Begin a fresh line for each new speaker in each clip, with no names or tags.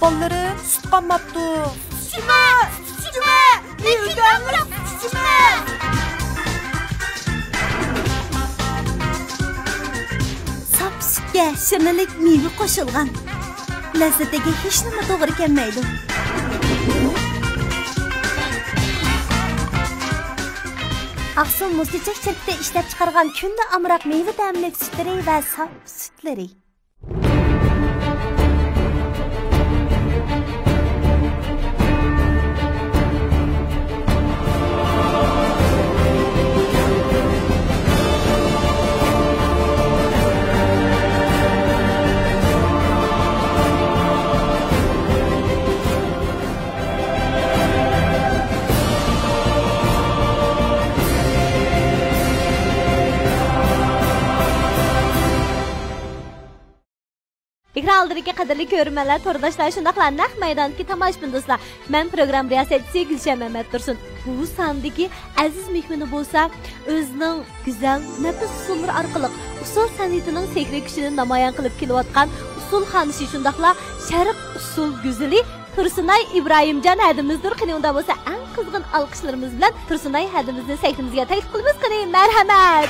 Balları süt kanmaptı. Sütüme! Bilgem sütüme! Sap sütke şirnelik meyve koşulgan. Lezzetege hiç nima doğru kelmeydi. Aksul Muzliçek şirketi işlep çıkargan künde amırak meyve demlik sütleri ve sap sütleri. İkraldırıki qadirli körünmələr, tordaşlar, şundaqlar, naq meydanki tamaşbındızlar. Mən program riyasetçisi Gülşen Mehmet Dursun. Bu sandaki aziz mehmini bolsa, özünün güzel nefis usulları arqılıq, usul sanatının sekre gücünü namayan qılıp kelivatqan usul xanışı şundaqlar, şərq usul güzeli Tursunay İbrahimcan hədimizdir. Qini onda bolsa, ən qızğın alqışlarımız bilan Tursunay hədimizin səhtimizə təklif qılımız. Qini, mərhəmət.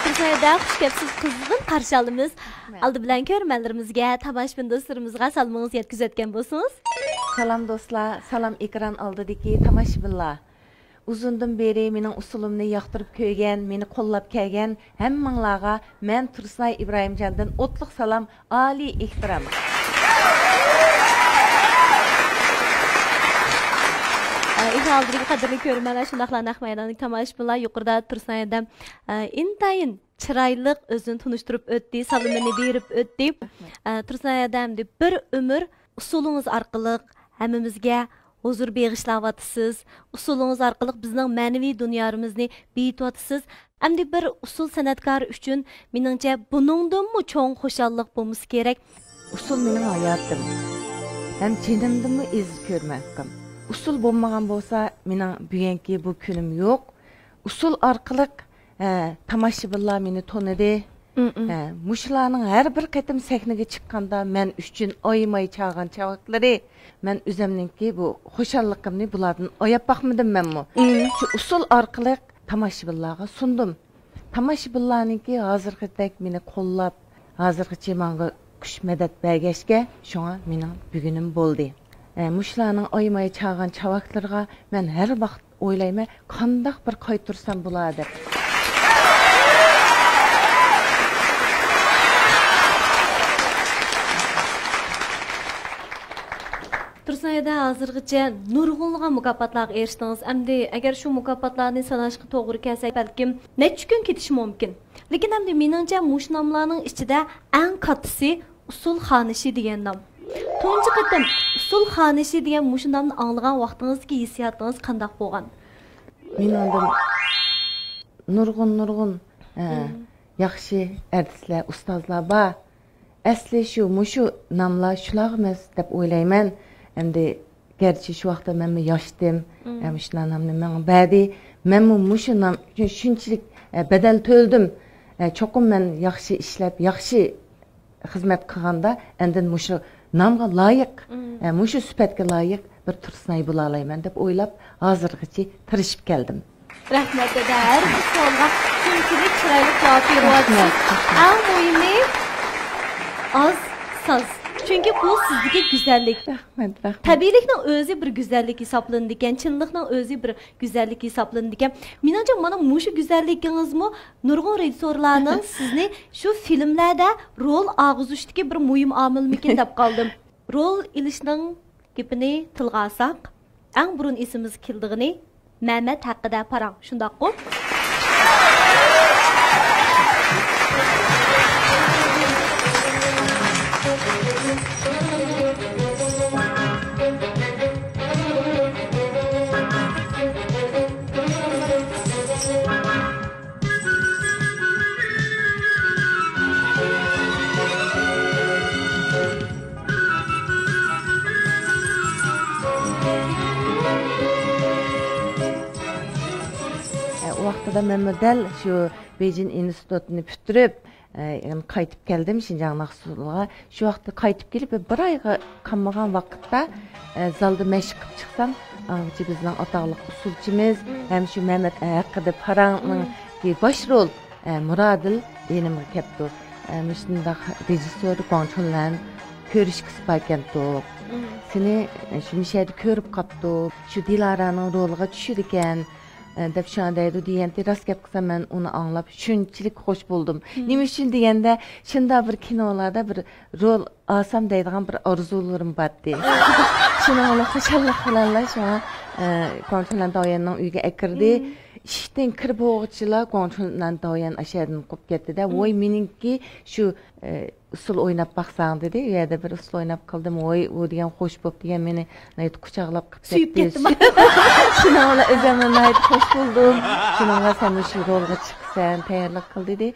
Tursunayda xush kepsiz qızğın qarşı alımız. Aldı bilan körmənlərimizə, tamaşbın dostlarımızğa salmağınız yetkizətken bolsunuz.
Salam dostlar, salam ekran aldidiki tamaşbınlar. Uzundan beri mening usulumni yoqtirib ko'ygan, meni qo'llab kelgan hammanglarga men Tursunay İbrahimcandan o'tliq salam, oliy ehtirom.
İkraldırıki qadirli körünmələr, şundaqlar, naq meydanki tamaşbınlar yuqurda Tursunayda intayin çıraylık özünü tunuşturup ötdi, salımını berip ötdi. Tursunayda bir ömür usulunuz arqılıq həmmimizge huzur bağışlavatısız, usulunuz arqılıq bizning ma'naviy dunyomimizni beyitvatısız. Hamda bir usul sanatkar üçün meningcha buningdanmi cho'ng xushalliq bo'lmasi kerak.
Usul mening hayotim. Hem jinimdimi iz ko'rmasdim. Usul bo'lmagan bo'lsa, mening bugungi bu kunim yo'q. Usul arqılıq tomoshabinlar meni tanidi. Muşlarning har bir qatim sahnaga chiqqanda men uchun oymay chaqan chavoqlari, men o'zimninki bu xushalliqimni bulardan oyab baxmadim menmi. Shu usul orqali tomoshabinlarga sundum. Tomoshabinlarningki hozirgidek meni qo'llab, hozirgacha menga kuch madad bergashga, shunga mening bugunim bo'ldi. Muşlarning oymay chaqan chavoqlarga men har vaqt o'ylayman, qandoq bir qaytirsam bo'ladi deb.
Tursunayda hazırgıca nurg'unlagan mukofotlarga erishdingiz. Endi agar shu mukofotlarni sanashga to'g'ri kelsa, balkim necha kun ketishi mumkin. Lekin endi meningcha mush nomlarning ichida eng kattasi usul xonishi degan nom. Tunji qatim usul xonishi degan mush nomni anglagan vaqtingizga hissiyotingiz qanday bo'lgan?
Meningdan nurg'un yaxshi artistlar, ustozlar bor. Asli shu nomlar shular emas deb o'ylayman. Endi gerçi şu vaqtda men yoshdim, ham shularni men badi, men mushu nom uchun shunchalik badal to'ldim. Cho'qim men yaxshi ishlab, yaxshi xizmat qilganda, endi mushu nomga loyiq, mushu sifatga loyiq bir Tursunay bo'la olayman deb o'ylab, hozirgacha tirishib keldim.
Rahmat dada, har bir savolga shunchalik chiroyli javob beryapsiz. Eng muhimi az soz. Çünkü bu sizdeki güzellik.
Rahmet.
Tabiilikning o'zi bir güzellik hesaplandı ekan, çinlikning o'zi bir güzellik hesaplandı ekan. Menimcha mana mushu güzelligingizmi nurg'un rejissorlarning sizni shu filmlarda rol og'izishdagi bir muhim omilmikin deb qoldim. Rol ilishning gapini tilga olsak, eng burun esimiz keldigini Mehmet haqida parang, shundaqmi?
O vaqtda men model şu Beijing institutunu bitirib, Yani qaytib keldim Şinjan Naqsulga. Şu vaqtda qaytib kelib bir ayga qammagan vaqtda zalda məşq qilib chiqsam, ağıcı bizning ataqlıq usulchimiz, hem şu Mehmet Haqqı Parangning baş rol Muradil yenimga kelibdi. Shundaq rejissyor Qonchunlan ko'rishkisi bakandı. Seni şu mishayda ko'rib qapdi. Şu Dilaraning roliga tushir ekan. Deb şandaydı degende rast gap qilsam men uni anglab shunchalik xush bo'ldim. Nima uchun deganda shunda bir kinolarda bir rol olsam deydigan bir orzularim bor edi. Shuni xushallik bilan shuna Qonchunlan doyanning uyiga akirdi. İşten kirib o'g'chilar Qonchunlan doyan ashadin qilib ketdi-da. Voy meningki shu usul o'ynab baqsang dedi. U yerda bir usul o'ynab qildim. Voy u degan xush bo'lib degan meni nayt quchoqlab qilib
Suyib ketdim.
Shuningla o'zimni nayt xush bo'ldim. Shuningla sen shu rolga chiqsan, tayyorlik qil dedi.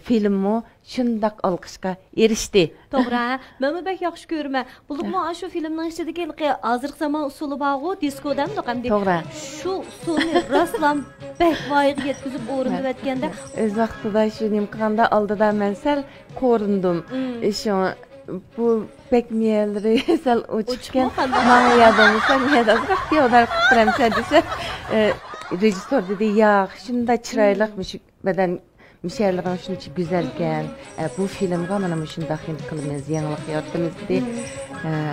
Filmmi shundaq olqishga erishdi.
To'g'ri, men bek yaxshi ko'raman. Bo'libmi shu filmning ichidagi hozirgi zamon usuli bor-ku, diskodan doqamdi.
To'g'ri.
Shu usulni raslam bek voyaga yetkazib o'rindib aytganda,
o'z vaqtida shu nim qilganda oldida men sal ko'rindim. Shu bu bek miyalari sal o'chgan. Mana yadamsan, yadasqa yo'lar qiltiramsan desa, rejissor dedi, "Ya, shunda chiroyliqmish badan Müşerlerin şunca güzelken bu filmga mana shunday qilamiz, yangilik yaratamiz dedi.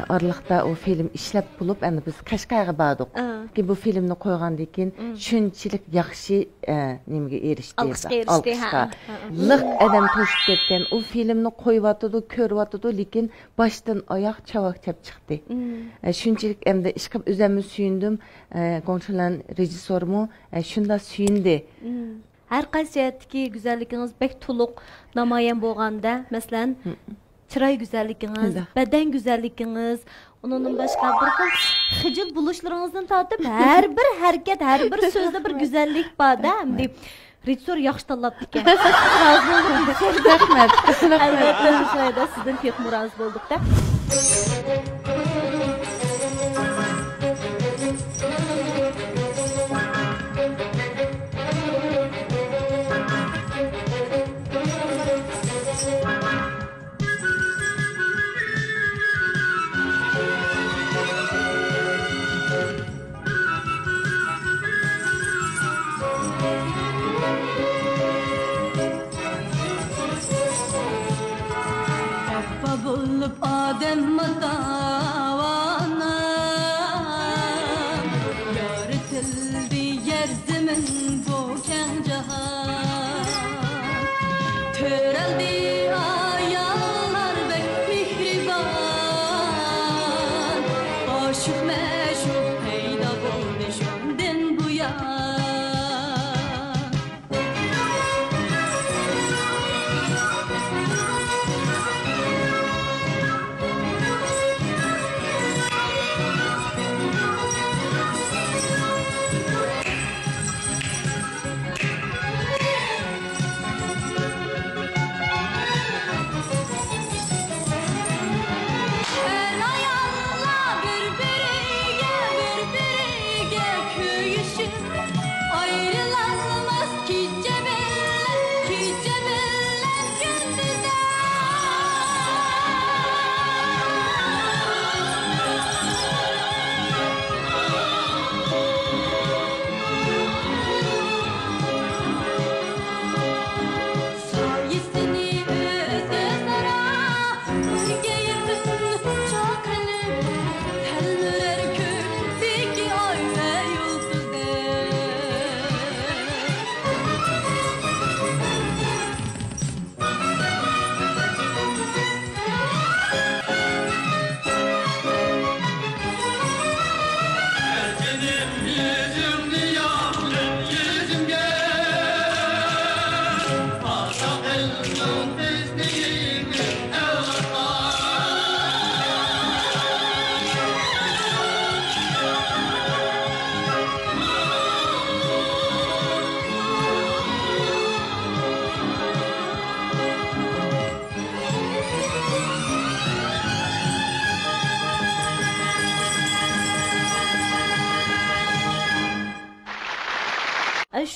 Aralıqda o film ishlab bo'lib, endi biz Qashqarga bordik. Ki bu filmni qo'ygandan keyin shunchalik yaxshi nimaga erishdi. Alqishga. Liq adam to'shib ketgan. U filmni qo'yyotdi, ko'ryotdi, lekin boshdan oyoq chavaq chap chiqdi. Shunchalik endi ishqib o'zimni suyundim. Qonchunlan rejissormu shunda suyundi.
Her qaysi jihatdagi güzelligingiz bek to'liq namoyon bo'lganda, masalan, chiroy güzelligingiz, badan güzelligingiz, undan boshqa bir xil xijil bulishlaringizdan tortib, har bir harakat, har bir so'zda bir güzellik bor-da, hamda rejissor yaxshi tanlabdi ekan. Rozi bo'ldim.
Rahmat.
Albatta, sizdan texnik rozi bo'ldik-da.
Adem matavana yaratildi yer zemin bu keng jahan töreldi ayarlar bek mihriban aşık meşuk peyda boldu şundan bu yan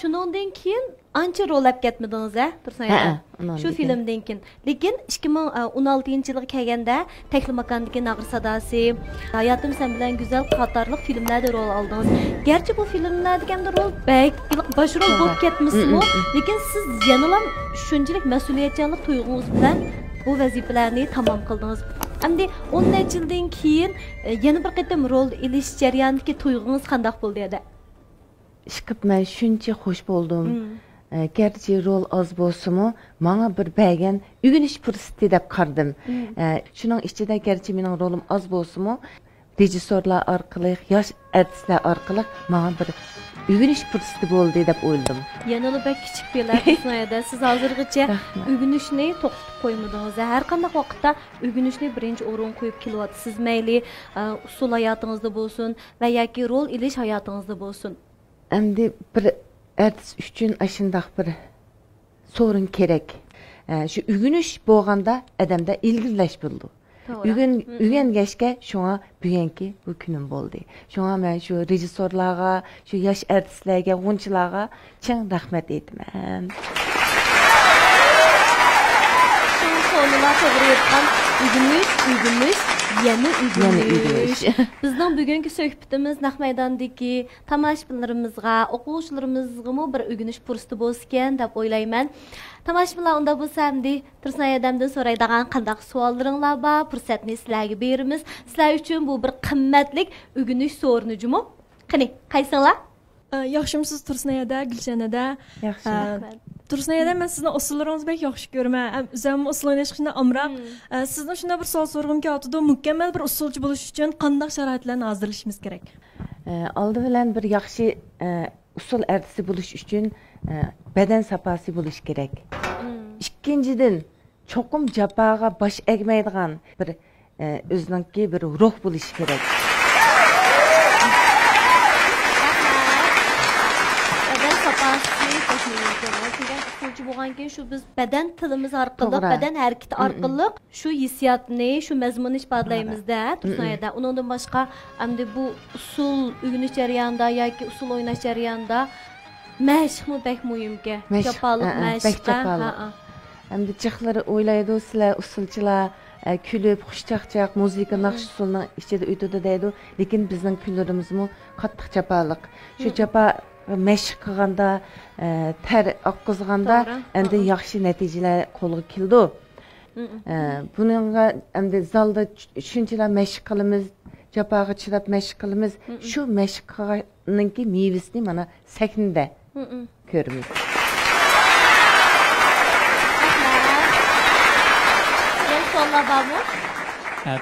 Shundan keyin ancha rol olib ketmadingiz, Tursun aka?
undan
Shu filmdan keyin. Lekin 2016-yilga kelganda Tekli makondagi Nag'ir sadosi, Hayotim sen bilan go'zal qatorliq filmlarda rol oldingiz. Gerçi bu filmlarda ham rol bosh rol bo'lib ketmismi, lekin siz yana shunchalik mas'uliyatchanlik tuyg'ungiz bilan bu vazifalarni tamom qildingiz. Endi 10 yildan keyin yana bir qatam rol ilish jarayonidagi tuyg'ungiz qanday bo'ldi edi?
Işqib men shuncha xush bo'ldim. Gerçi rol az bo'lsa-mu, menga bir bergan o'g'inish fursati deb qaradim. Shuning ichida gerçi mening rolim az bo'lsa-mu, rejissorlar orqali, yosh artistlar orqali menga bir o'g'inish fursati bo'ldi deb o'yladim.
Yanılı bək kiçik belər Tursunayada siz hazırgıca ögünüşni to'xtatib qo'ymadingiz. Har qanday vaqtda ögünüşni birinchi o'rin qo'yib kelyapsiz. Mayli usul hayotingizda bo'lsin va yoki rol ilish hayotingizda bo'lsin.
Endi bir artist uchun ashundaq bir sorun kerak. Shu o'g'inish bo'lganda odamda ilgirlash bo'ldi. Ügengəşkə şuna büyənki bu günüm oldu. Şuna mən şu rejissorlarga, şu yaş artistlərə, oyunçularga çən rəhmət etməm.
Şunu sonuna to'g'ri etgan ügünüş, yana ügünüş. Bizning bugungi suhbatimiz naq maydondagi tomoshabinlarimizga, o'quvchilarimizga bir ügünüş fursati bo'lsin deb o'ylayman. Tomoshabinlar unda bo'lsa hamda Tursunayadamdan so'raydigan qanday savollaringlar bor, fursatni sizlarga beramiz. Sizlar uchun bu bir qimmatli ügünüş so'rinijumu? Qani, qaysinglar?
Yaxshimisiz Tursunayada, Gulshanada?
Yaxshi.
Tursunayada men sizni usullaringizni bek yaxshi ko'raman. O'zim usul o'ynashni amroq. Sizdan shunday bir savol so'ragim kelyapti. Mukammal bir usulchi bo'lish uchun qanday sharoitlarni hozirlashimiz kerak?
Oldi bilan bir yaxshi usul artisti bo'lish uchun badan saposi bo'lish kerak. Ikkinchidan, cho'qim jafoga bosh egmaydigan bir o'ziningki bir ruh bo'lish kerak.
Bo'lgan keyin shu biz badan tilimiz orqali, badan harakati orqali shu hissiyotni, shu mazmunni ifodalaymiz-da, Tursunayada. Undan boshqa endi bu usul o'rganish jarayonida yoki usul o'ynash jarayonida mashqmi bek muhimki. Japaliq mashq.
Endi chiqlari o'ylaydi, sizlar usulchilar kulib, xushchaqchaq muzika naqsh usulning ichida o'tadi deydi, lekin bizning kunlarimizmi qattiq japaliq. Shu japa mashq qilganda, ter oqqizganda endi yaxshi natijalar qo'lga keldi. Buningga endi zalda shunchalar mashq qilamiz, japaga chidab mashq qilamiz. Shu mashq qilganingki mevasini mana sahnada ko'ramiz.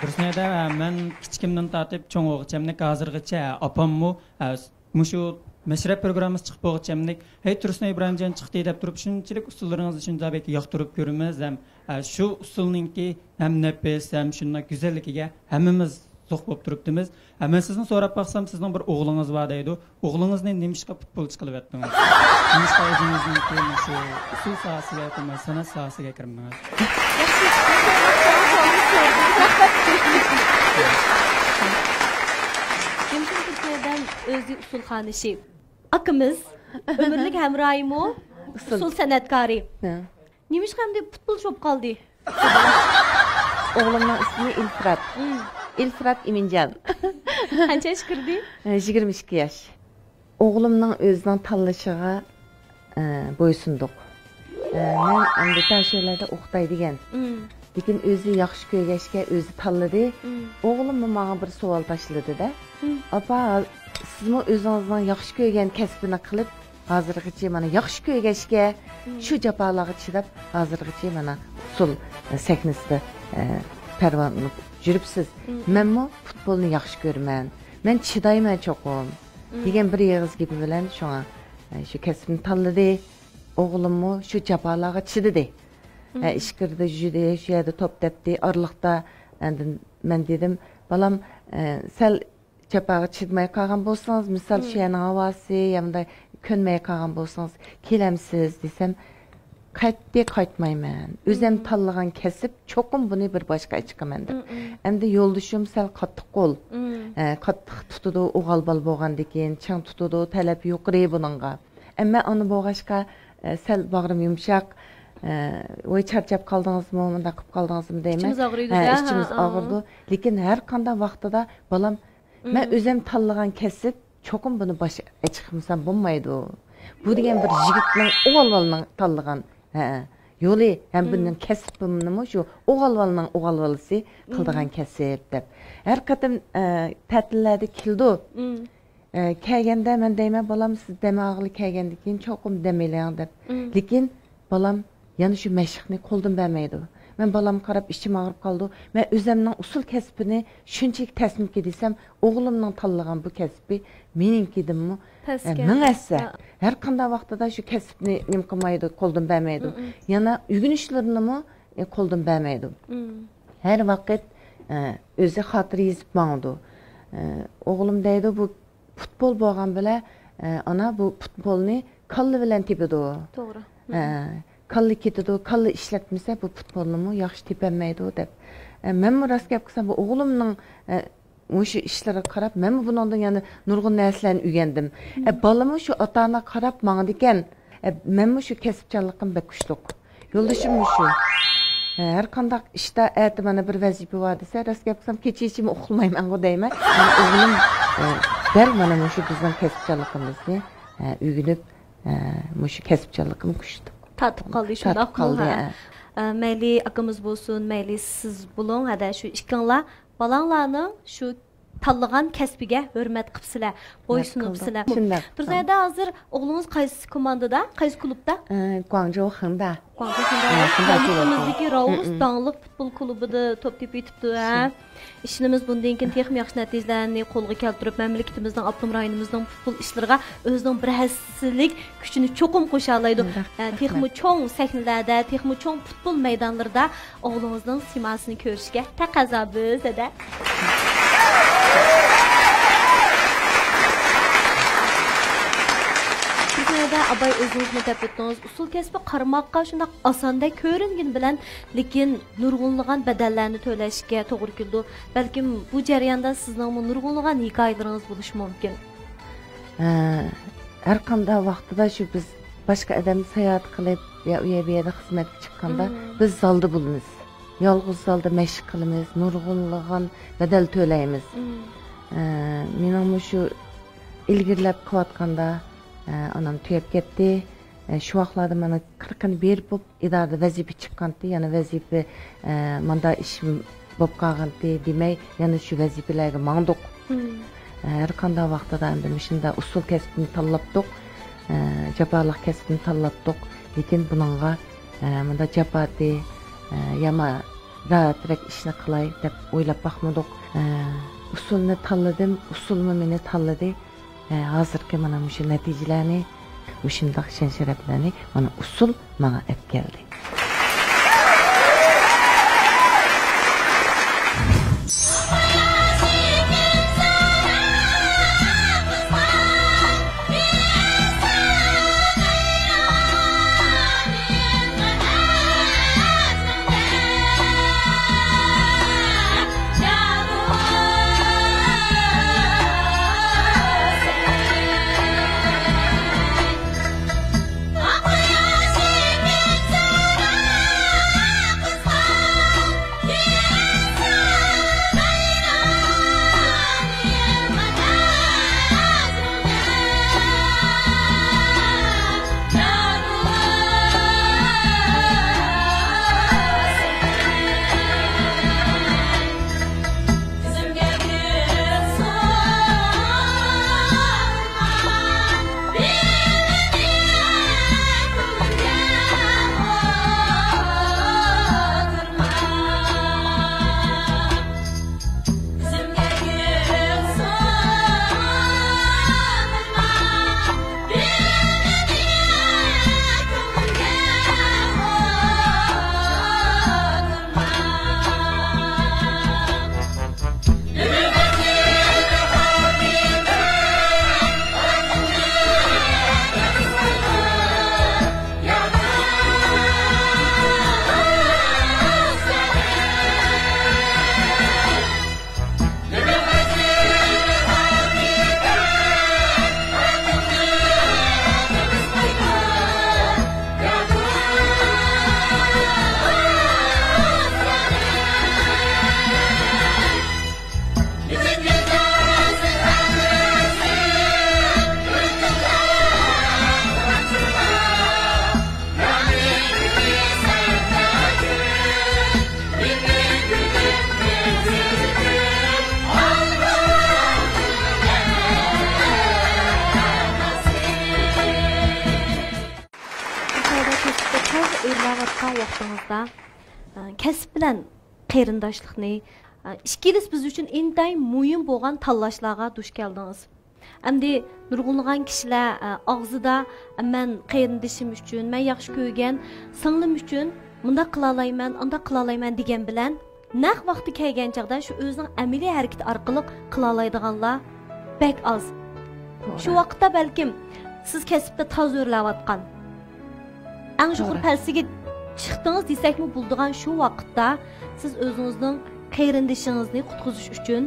Tursunayada men kichikimdan tortib cho'ng'og'ichamni hozirgacha opammi mushu Meşrep programımız çıkıp boğacağımdık. Hey Tursunay İbrahimcan çıktı deb turib shunchalik usullarınızı shunday bek yoqtirib ko'ramiz. Hem shu usulninki hem nefis hem shunday go'zalligiga hammamiz zoq bo'lib turibdimiz. Men sizni so'rab baqsam sizning bir o'g'lingiz bor deydi. O'g'lingizni nimishqa futbolchi qilib yotdingiz? Nimishqa o'zingizniki shu usul sohasiga, san'at sohasiga kirmadingiz? Özü usulxonisi. Akımız, ömürlük hemrahimi, usul san'atkori. Nimish hamda futbolchi bo'lib qoldi?
O'g'limning ismi Ilfrat. Ilfrat Iminjan.
Qancha yosh kirdi?
22 yosh. O'g'limning o'zining tanlashiga bo'ysundiq. Men endi tashalarda o'qitaydigan. Lekin o'zi yaxshi ko'rgachga o'zi tanladi. O'g'lim menga bir savol tashladi-da. Apa, sizmi o'zingizning yaxshi ko'rgan kasbini qilib, hozirgacha mana yaxshi ko'rgachga shu jafolarga chidab, hozirgacha mana usul sahnasida parvonlanib yuribsiz. Menmi futbolni yaxshi ko'raman. Men chidayman cho'qim. degan bir yig'iz gibi bilan shunga shu kasbni tanladi. O'g'limmi shu jafolarga chidadi. Ishqirdi, judi, shu yerda top tepdi. Orliqda endi men dedim, balam sal jafoga chidmay qolgan bo'lsangiz, misol shu yerning havosi, hamda ko'nmay qolgan bo'lsangiz, kelamsiz desam, qaytmayman. O'zim tanlagan kasb cho'qim buni bir boshqa chiqaman deb. Endi yo'ldoshim sal qattiq qo'l. Qattiq tutadi, o'g'al bal bo'lgandan keyin chang tutadi, talab yuqori buningga. Ammo uni bo'g'ashqa sel bağrım yumuşak. Oy charchab qaldingizmi, munda qilib qaldingizmi deyman.
İçimiz ağrıydı
Ha,
da.
içimiz ağrıdı. Lekin her qanday vaqtida balam men o'zim tanlagan kasb cho'qim buni boshqa chiqmasam bo'lmaydi. Bu degan bir yigitning o'g'ilvalning tanlagan yo'li ham bundan kasbimnimi shu o'g'ilvalning o'g'ilvalisi qildigan kasb deb. Har qatim ta'tillarda keldi. Kelganda men deyman balam siz damog'li kelgandan keyin cho'qim demaylang deb. Lekin balam yana shu mashqni qo'ldan bermaydi. Men balam qarab ishim og'rib qoldi. Men o'zimning usul kasbini shunchalik tasmimki desam, o'g'limning tanlagan bu kasbi meninkidimi? Ming assa. Har qanday vaqtida shu kasbni nim qilmaydi, qo'ldan bermaydi. Yana o'rganishlarini qo'ldan bermaydi. Har vaqt o'zi xotir yozib mangdi. O'g'lim deydi bu futbol bo'lgan bilan ana bu futbolni kalla bilan tepidi.
To'g'ri.
Kallı ketidi, kallı ishlatmasa bu futbolni yaxshi tepolmaydi deb. Men rost gap qilsam bu o'g'limning o'sha ishlariga qarab men bundan yana nurg'un narsalarni o'rgandim. Balamni shu ota-ona qarab mangdi ekan. Men shu kasbchanligim bek kuchliq. Yo'ldashim shu. Har qanday ishda aytdi mana bir vazifa bor desa, rost gap qilsam kecha-kechimi uxlamayman deyman. O'g'lim dal mana shu bizning kasbchanligimizni o'rganib, shu kasbchanligim kuchli.
Tatib qoldi shundoq qoldi. Mayli akamiz bo'lsin, mayli siz bo'ling, hada shu ikkinglar balanglarning shu tanlagan kasbiga hurmat qilibsizlar, bo'ysunibsizlar. Turzayda hozir o'g'lingiz qaysi komandada, qaysi klubda?
Guangzhou Hengda.
Guangzhou'dagi Raus Danglik futbol klubida top tepib yetibdi. İşimiz bundan keyin texnik yaxshi natijalarni qo'lga keltirib, mamlakatimizning avtonom rayonimizning futbol ishlariga o'zining bir hassaslik kuchini cho'qim qo'sha oladi. Texnik cho'ng sahnalarda, texnik cho'ng futbol maydonlarida o'g'lingizning simasini ko'rishga taqozobiz dedi. Abay özünüzü təpətdiniz. Usul kəsbi qarmaqqa şuna asanda görüngən bilən, lekin nurğunluğan bədəllərini töləşkə toğru kildi. Bəlkə bu cərəyanda sizin nurğunluğan hekayələriniz buluş mümkün.
Hər qanday vaxtda şu biz başqa adam səyahət qılıb ya uya bir yerdə xidmətə çıxanda biz zalda bulunuz. Yalğız zalda məşq qılımız, nurğunluğan bədəl töləyimiz. Mənim şu ilgirləb qıvatqanda anam tüyüp gitti. Şu vaxtlarda bana 40'ını berip bop idarada vazife çıqqandı. Yani vazife manda işim bop qalğandı demey, yani şu vazifelerge mangdık. Her qanday vaxtda endi şunda usul kasbini tanlapdyk. Jabarlıq kasbini tanlapdyk. Lekin bununğa manda jabati yama rahatraq işni qılay dep oylap baxmadyk. Usulni tanladım, usulmu meni tanladı. Hazırki mana şu neticelerni, şundaq şan-şərəflərni mana usul mənə ep gəldi.
o'rlayotgan vaqtingizda kasb bilan qarindoshlikni ikkingiz biz uchun intayin muhim bo'lgan tanlashlarga duch keldingiz. Endi nurg'unlagan kishilar og'zida men qarindishim uchun, men yaxshi ko'rgan singlim uchun bunda qila olmayman, unda qila olmayman degan bilan naq vaqti kelgan chaqda shu o'zining amaliy harakat orqali qila oladiganlar bek oz. Shu vaqtda balkim siz kasbda toz o'rlayotgan eng shuhur palsiga chiqdingiz desakmi bo'ldigan shu vaqtda siz o'zingizning qarindishingizni qutqizish uchun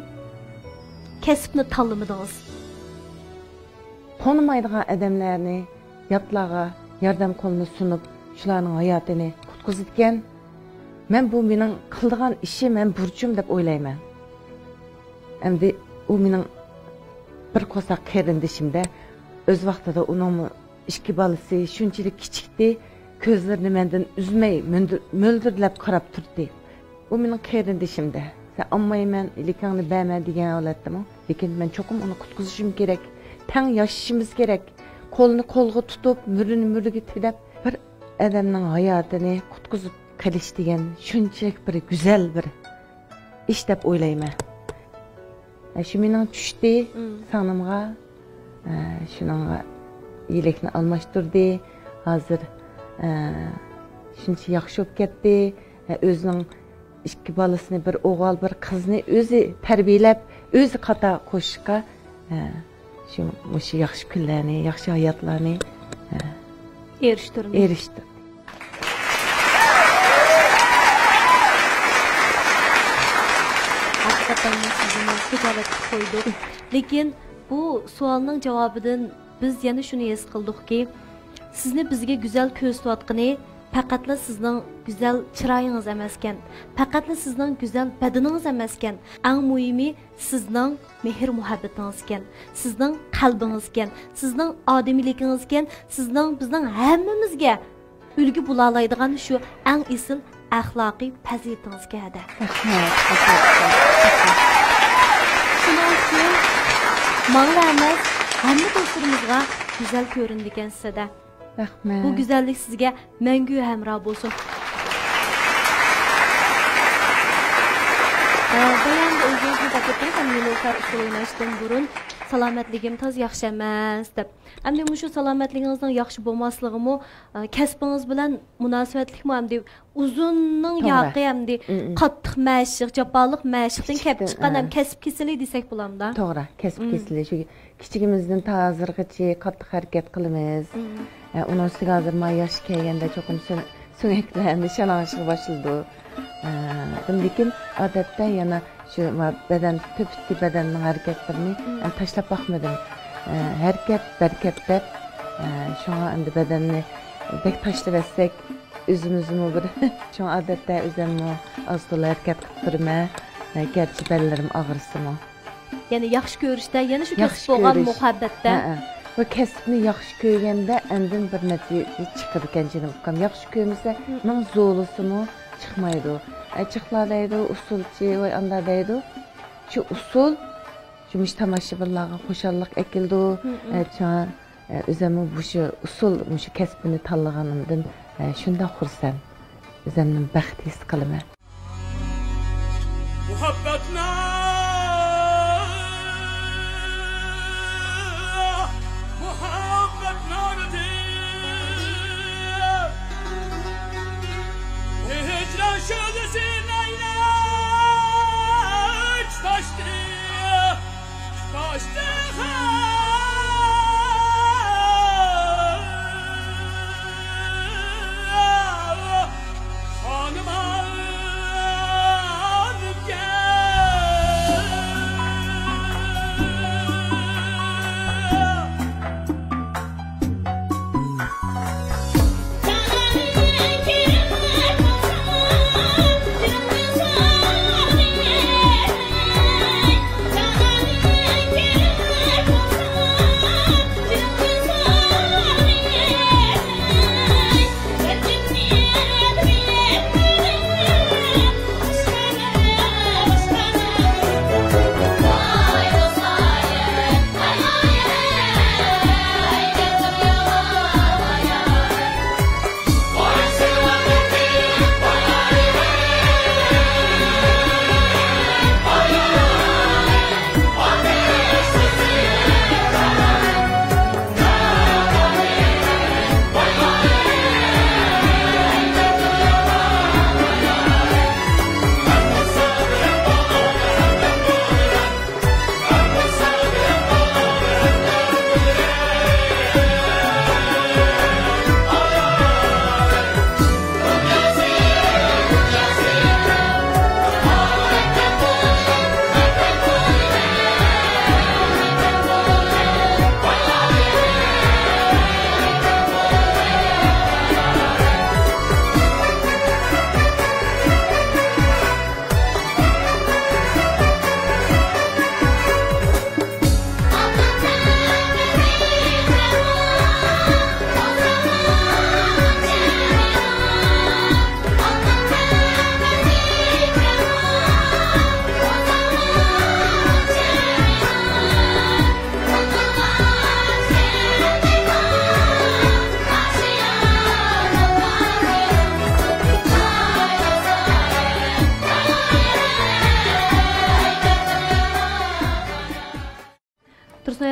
kasbni tanlamadingiz.
Tanımaydigan adamlarni yatlarga yordam qo'lini sunib, shularning hayotini qutqizgan. Men bu mening qildigan ishim, men burchim deb o'ylayman. Endi u mening bir qo'saq qarindishimda o'z vaqtida uning ikki bolasi shunchalik kichikdi, ko'zlarini mendan uzmay, mo'ldirlab qarab turdi. U mening qarindishimda. Sen ammayman, ilikangni berma degan holatdami? Lekin men cho'qim uni qutqizishim kerak. Tang yashashimiz kerak. Qo'lni qo'lga tutib, muriga tilab bir odamning hayotini qutqizib qilish degan shunchalik bir go'zal bir ish deb o'ylayman. Shu mening tushdi sanamga, shuningga ilikni almashtirdi. Hozir shuncha yaxshi bo'lib ketdi. O'zining ikki bolasini, bir o'g'il, bir qizni o'zi tarbiyalab, o'zi qata qo'shishga shu yaxshi kunlarni, yaxshi hayotlarni erishdi.
Hakikaten sizin ticaret koyduk. Lekin bu sualning javobidan biz yana shuni his qildikki, sizni bizga go'zal ko'rsatayotgani faqatla sizning go'zal chiroyingiz emaskan, faqatla sizning go'zal badaningiz emaskan, eng muhimi sizning mehr muhabbatingiz ekan, sizning qalbingiz ekan, sizning odamiyligingiz ekan, sizning bizning hammamizga ulgu bo'la oladigan shu eng asl axloqiy fazilatingizga hada. Shuning uchun manglamas hamma do'stlarimizga go'zal ko'rindi ekan sizda.
Rahmat.
Bu güzellik sizge mengü hemrah olsun. Bayan da özünüzü bakıttınız, hem Nilufar usul oynaştım burun. Salametligim taz yaxşı emas deb. Hem de şu salametliginizden yaxşı bolmaslığı mı, kasbınız bilen münasebetlik mi hem de uzunun yağı hem de qattiq məşiq, jabalıq məşiqdən kep çıqqan hem kasb kesili desek bulamda.
To'g'ri, kasb kesili. Shu kichigimizdan ta hozirgacha qattiq harakat qilamiz. Onun ustiga hozir men yosh kelganda cho'qim so'ngaklarni shalang'ishga boshladi. Lekin odatda yana shu badan tüpti badanning harakatlarini tashlab baxmadim. Harakat barkat deb shunga endi badanni bek tashlab etsak o'zimizni bir shu odatda o'zimni ozto'la harakat qilib turman. Gerçi bellarim ağrısımı.
Yani yaxşı görüşdə, yəni şu kasb bolğan muhabbətdə.
Bu kasbni yaxşı ko'rganda endin bir natija chiqadi ekan jinim ukam. Yaxshi ko'rmasa, men zo'lusimi chiqmaydi. Chiqlar deydi, usulchi va anda deydi. Shu usul Şumuş tomoshabinlarga xo'shallik ekildi. O'zimni bu shu usul, shu kasbni tanlaganimdan shunday xursand. O'zimni baxt his qilaman.
Muhabbatna hicran şölesin aylaç taştı hanım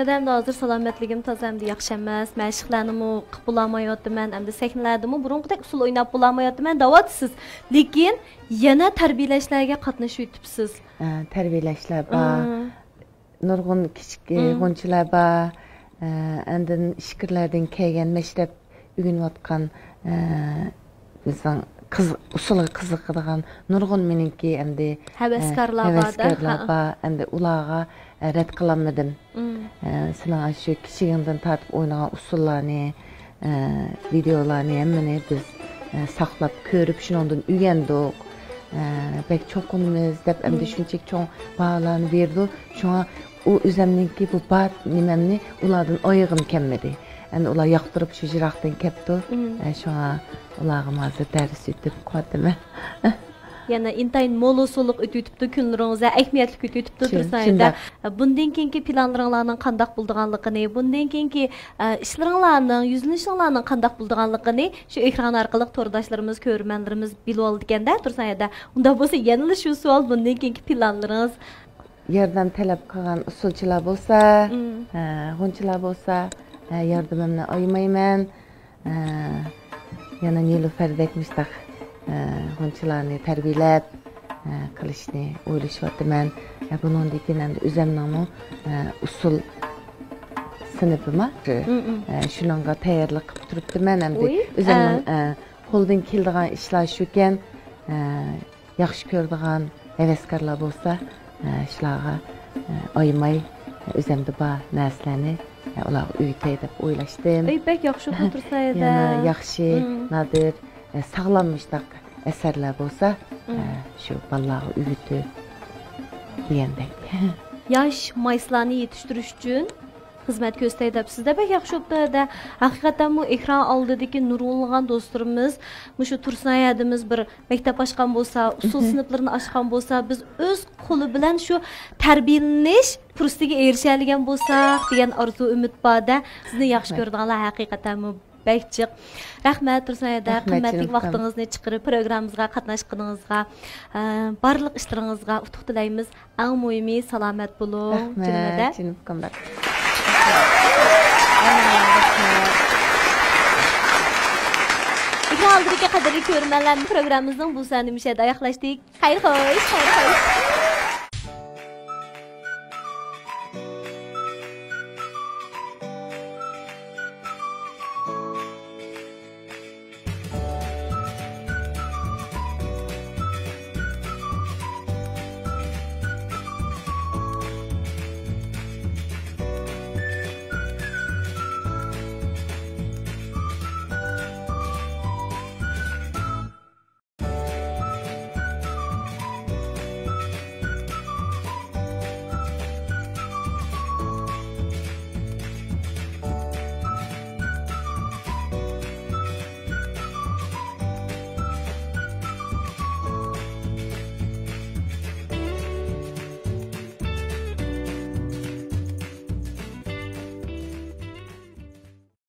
Tursunaydan hazır salomatligim tozamdi yaxshi emas. Mashqlarni qilib bo'lmayapman, hamda sahnalardami burunqidek usul o'ynab bo'lmayapman deyapsiz. Lekin yana tarbiyalashlarga qatnashib o'tibsiz.
Tarbiyalashlar bor. Nurg'un kichik g'unchilar bor. Andin ishkirlardan kelgan mashrab o'rganayotgan bizning usulga qiziqadigan nurg'un meniki endi
havaskorlar
bor. Endi ularga rad qilolmadim. Sizlar shu kichigimdan tortib o'ynagan usullarni, videolarni hammani biz saqlab ko'rib, shundan o'rgandik. Bek cho'qinimiz deb endi shunchalik cho'ng baholarni berdi. Shunga u o'zimningki bu bor nimamni ulardan oyog'im kelmadi. Endi ular yoqtirib shu jiroqdan kelibdi. Shunga ularga hozir dars o'tib qo'ydim.
Yana intayin mo'l-usulliq o'tibdi, kunlaringizga ahamiyatli o'tibdi Tursunayda. Bundan keyingi planlaringizning qanday bo'lganligini, bundan keyingi ishlaringizning, yuzlanishingizning qanday bo'lganligini shu ekran orqali to'rdoshlarimiz, ko'rmanlarimiz bilib olganda Tursunayda. Unda bo'lsa yana shu savol bundan keyingi planlaringiz
yordam talab qilgan usulchilar bo'lsa, g'unchilar bo'lsa, yordamimni oymayman. Yana Nilufardek mustaq g'unchilarni tarbiyalab qilishni o'ylashyapman. Bundan keyin endi o'zimning usul sinfima shunga tayyorlik qilib turibman. Endi o'zimning qo'ldan keladigan ishlar shukan, yaxshi ko'radigan havaskorlar bo'lsa, shularga oymay o'zimda bor narsalarni ular uytay deb o'ylashdim.
Bek yaxshi Tursunayda.
Yana yaxshi, nadir, sağlam müştak eserler bolsa, şu balalarga uyutib degandek.
Yosh mayslarni yetiştirish uchun xizmat ko'rsatib sizda bek yaxshi o'tdi. Haqiqatan bu ekran oldidagi nurg'unlagan do'stlarimiz, shu Tursunayadimiz bir maktab ochgan bo'lsa, usul sinflarini ochgan bo'lsa, biz o'z qo'li bilan shu tarbiyalanish fursatiga erishadigan bo'lsak degan orzu umid borda. Sizni yaxshi ko'rganlar haqiqatan Bəkçiq. Rahmat Tursunayda qimmatli vaqtingizni chiqarib programmamizga qatnashganingizga, barliq ishlaringizga utuq tilaymiz. Eng muhimi salomat bo'ling.
Rahmat.
Qadrli ko'rmanlar, programmamizning bu sonini oyoqlashdik. Xayr xo'sh.